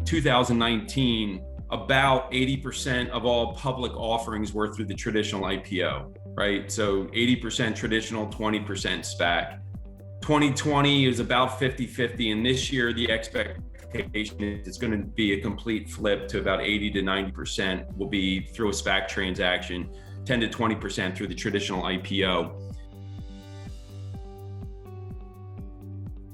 2019, about 80% of all public offerings were through the traditional IPO, right? So 80% traditional, 20% SPAC. 2020 is about 50-50, and this year the expectation is it's going to be a complete flip to about 80 to 90% will be through a SPAC transaction, 10 to 20% through the traditional IPO.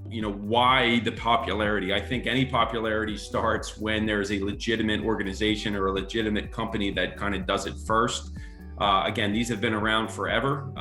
You know, why the popularity? I think any popularity starts when there's a legitimate organization or a legitimate company that kind of does it first. Again, these have been around forever,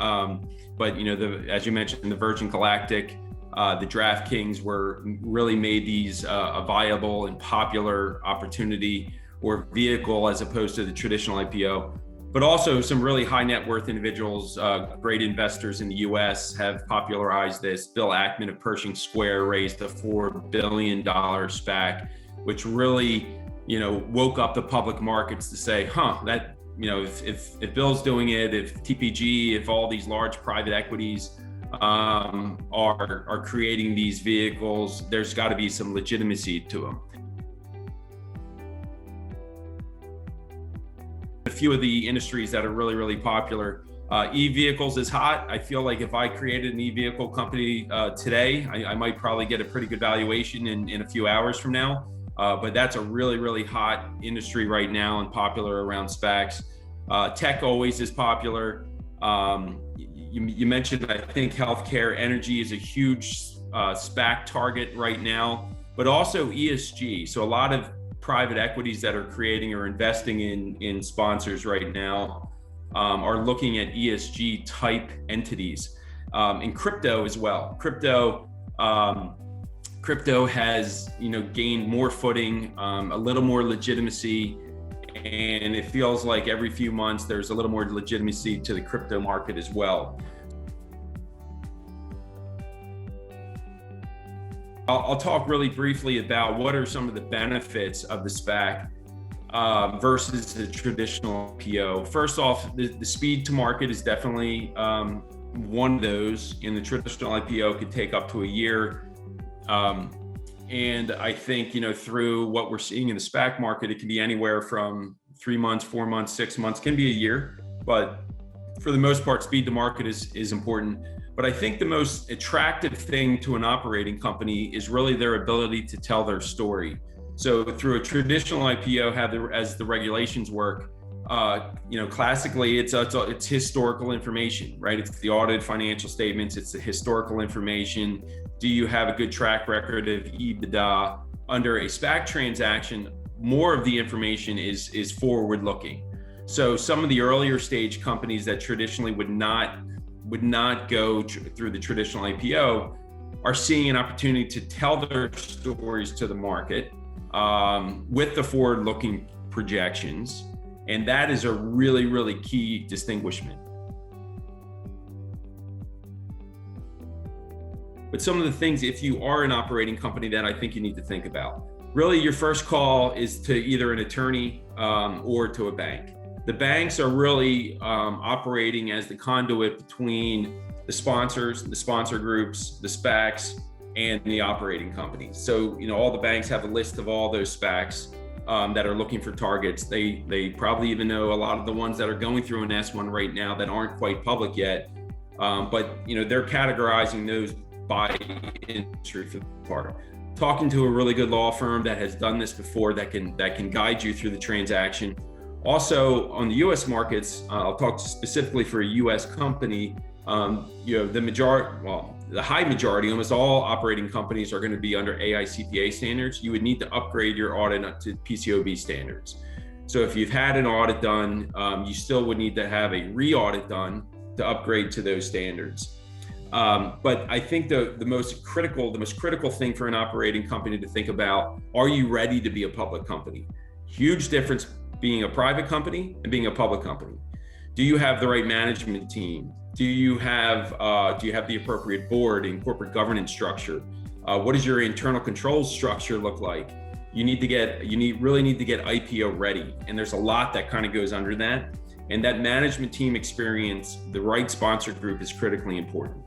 but you know, as you mentioned, the Virgin Galactic, the DraftKings were really made these a viable and popular opportunity or vehicle as opposed to the traditional IPO. But also some really high net worth individuals, great investors in the US have popularized this. Bill Ackman of Pershing Square raised a $4 billion SPAC, which really, you know, woke up the public markets to say, that, you know, if Bill's doing it, if TPG, if all these large private equities are creating these vehicles, there's got to be some legitimacy to them. A few of the industries that are really, really popular, e-vehicles is hot. I feel like if I created an e-vehicle company today, I might probably get a pretty good valuation in a few hours from now. But that's a really, really hot industry right now and popular around SPACs. Tech always is popular. You mentioned, I think healthcare, energy is a huge SPAC target right now, but also ESG. So a lot of private equities that are creating or investing in sponsors right now are looking at ESG type entities, and crypto as well. Crypto has, you know, gained more footing, a little more legitimacy, and it feels like every few months there's a little more legitimacy to the crypto market as well. I'll talk really briefly about what are some of the benefits of the SPAC versus the traditional IPO. First off, the speed to market is definitely one of those. In the traditional IPO, could take up to a year. And I think, you know, through what we're seeing in the SPAC market, it can be anywhere from 3 months, 4 months, 6 months, can be a year. But for the most part, speed to market is important. But I think the most attractive thing to an operating company is really their ability to tell their story. So through a traditional IPO, as the regulations work, you know, classically it's historical information, right? It's the audited financial statements, it's the historical information. Do you have a good track record of EBITDA? Under a SPAC transaction, more of the information is forward looking. So some of the earlier stage companies that traditionally would not go through the traditional IPO are seeing an opportunity to tell their stories to the market with the forward-looking projections. And that is a really, really key distinguishment. But some of the things, if you are an operating company, that I think you need to think about. Really, your first call is to either an attorney or to a bank. The banks are really operating as the conduit between the sponsors, the sponsor groups, the SPACs, and the operating companies. So, you know, all the banks have a list of all those SPACs that are looking for targets. They probably even know a lot of the ones that are going through an S1 right now that aren't quite public yet. But, you know, they're categorizing those by industry for the part. Talking to a really good law firm that has done this before, that can guide you through the transaction. Also, on the U.S. markets, I'll talk specifically for a U.S. company. You know, the high majority, almost all operating companies are going to be under AICPA standards. You would need to upgrade your audit up to PCAOB standards. So if you've had an audit done, you still would need to have a re-audit done to upgrade to those standards. But I think the most critical thing for an operating company to think about: are you ready to be a public company? Huge difference being a private company and being a public company. Do you have the right management team? Do you have the appropriate board and corporate governance structure? What does your internal controls structure look like? You really need to get IPO ready, and there's a lot that kind of goes under that. And that management team experience, the right sponsor group, is critically important.